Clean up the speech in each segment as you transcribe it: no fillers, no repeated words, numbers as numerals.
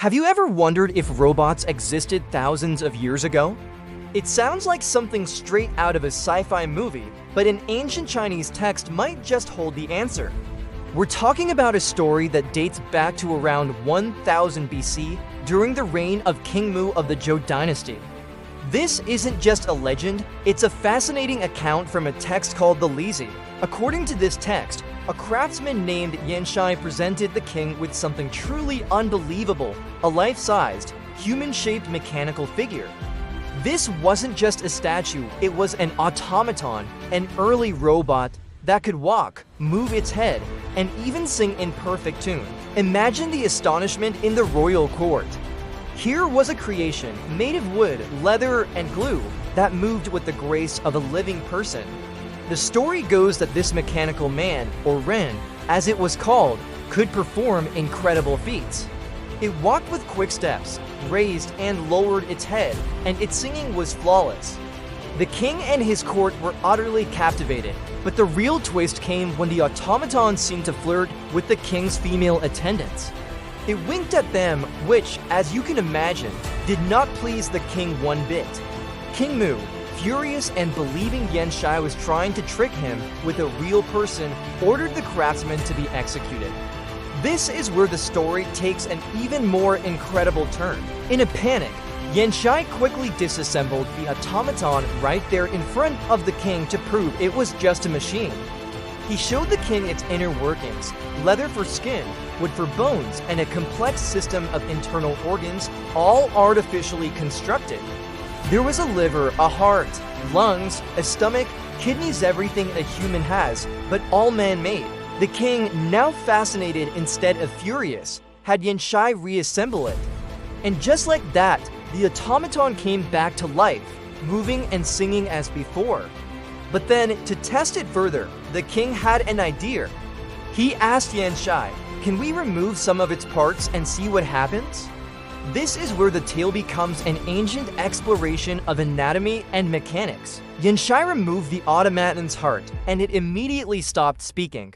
Have you ever wondered if robots existed thousands of years ago? It sounds like something straight out of a sci-fi movie, but an ancient Chinese text might just hold the answer. We're talking about a story that dates back to around 1000 BC during the reign of King Mu of the Zhou dynasty. This isn't just a legend, it's a fascinating account from a text called the Lizi. According to this text, a craftsman named Yanshai presented the king with something truly unbelievable, a life-sized, human-shaped mechanical figure. This wasn't just a statue, it was an automaton, an early robot that could walk, move its head, and even sing in perfect tune. Imagine the astonishment in the royal court. Here was a creation made of wood, leather, and glue that moved with the grace of a living person. The story goes that this mechanical man, or Ren, as it was called, could perform incredible feats. It walked with quick steps, raised and lowered its head, and its singing was flawless. The king and his court were utterly captivated, but the real twist came when the automaton seemed to flirt with the king's female attendants. It winked at them, which, as you can imagine, did not please the king one bit. King Mu, furious and believing Yanshai was trying to trick him with a real person, ordered the craftsman to be executed. This is where the story takes an even more incredible turn. In a panic, Yanshai quickly disassembled the automaton right there in front of the king to prove it was just a machine. He showed the king its inner workings, leather for skin, wood for bones, and a complex system of internal organs, all artificially constructed. There was a liver, a heart, lungs, a stomach, kidneys, everything a human has, but all man-made. The king, now fascinated instead of furious, had Yanshai reassemble it. And just like that, the automaton came back to life, moving and singing as before. But then, to test it further, the king had an idea. He asked Yanshai, "Can we remove some of its parts and see what happens?" This is where the tale becomes an ancient exploration of anatomy and mechanics. Yanshai removed the automaton's heart, and it immediately stopped speaking.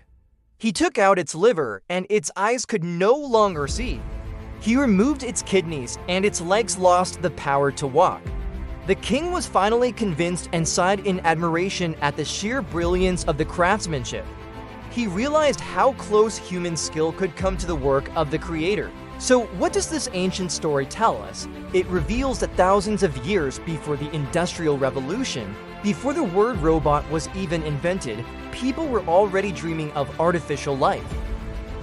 He took out its liver, and its eyes could no longer see. He removed its kidneys, and its legs lost the power to walk. The king was finally convinced and sighed in admiration at the sheer brilliance of the craftsmanship. He realized how close human skill could come to the work of the creator. So what does this ancient story tell us? It reveals that thousands of years before the Industrial Revolution, before the word robot was even invented, people were already dreaming of artificial life.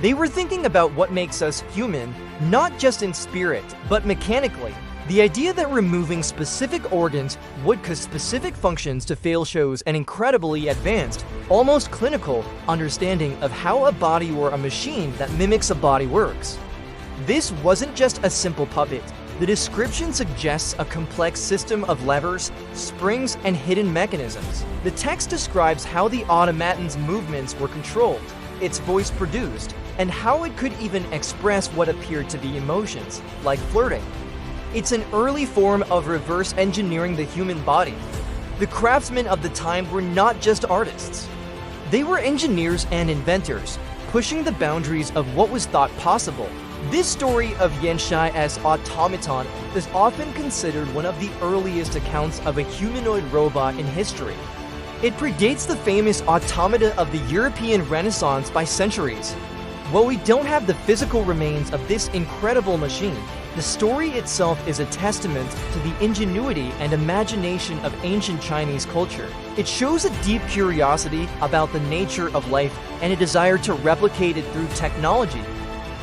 They were thinking about what makes us human, not just in spirit, but mechanically. The idea that removing specific organs would cause specific functions to fail shows an incredibly advanced, almost clinical, understanding of how a body or a machine that mimics a body works. This wasn't just a simple puppet. The description suggests a complex system of levers, springs, and hidden mechanisms. The text describes how the automaton's movements were controlled, its voice produced, and how it could even express what appeared to be emotions, like flirting. It's an early form of reverse engineering the human body. The craftsmen of the time were not just artists. They were engineers and inventors, pushing the boundaries of what was thought possible. This story of Yanshai as automaton is often considered one of the earliest accounts of a humanoid robot in history. It predates the famous automata of the European Renaissance by centuries. While we don't have the physical remains of this incredible machine, the story itself is a testament to the ingenuity and imagination of ancient Chinese culture. It shows a deep curiosity about the nature of life and a desire to replicate it through technology.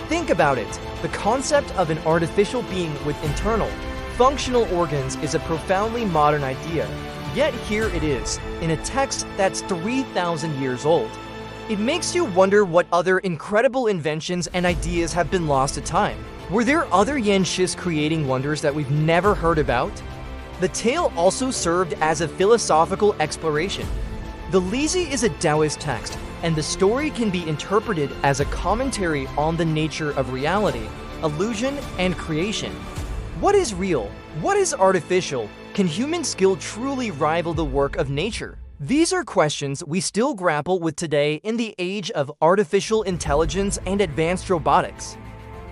Think about it. The concept of an artificial being with internal, functional organs is a profoundly modern idea. Yet here it is, in a text that's 3,000 years old. It makes you wonder what other incredible inventions and ideas have been lost to time. Were there other Yanshis creating wonders that we've never heard about? The tale also served as a philosophical exploration. The Lizi is a Taoist text, and the story can be interpreted as a commentary on the nature of reality, illusion, and creation. What is real? What is artificial? Can human skill truly rival the work of nature? These are questions we still grapple with today in the age of artificial intelligence and advanced robotics.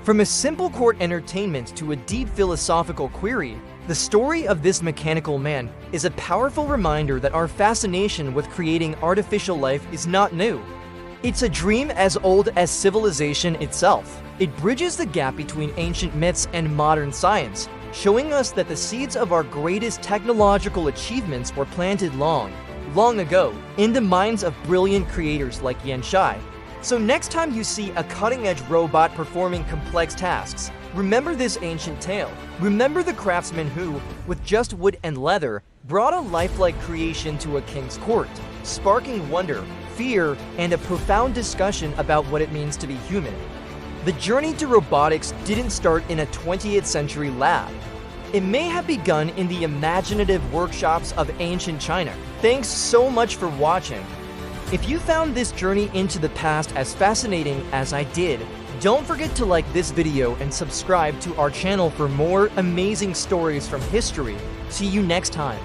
From a simple court entertainment to a deep philosophical query, the story of this mechanical man is a powerful reminder that our fascination with creating artificial life is not new. It's a dream as old as civilization itself. It bridges the gap between ancient myths and modern science, showing us that the seeds of our greatest technological achievements were planted long ago, in the minds of brilliant creators like Yan Shai. So next time you see a cutting-edge robot performing complex tasks, remember this ancient tale. Remember the craftsman who, with just wood and leather, brought a lifelike creation to a king's court, sparking wonder, fear, and a profound discussion about what it means to be human. The journey to robotics didn't start in a 20th century lab. It may have begun in the imaginative workshops of ancient China. Thanks so much for watching. If you found this journey into the past as fascinating as I did, don't forget to like this video and subscribe to our channel for more amazing stories from history. See you next time.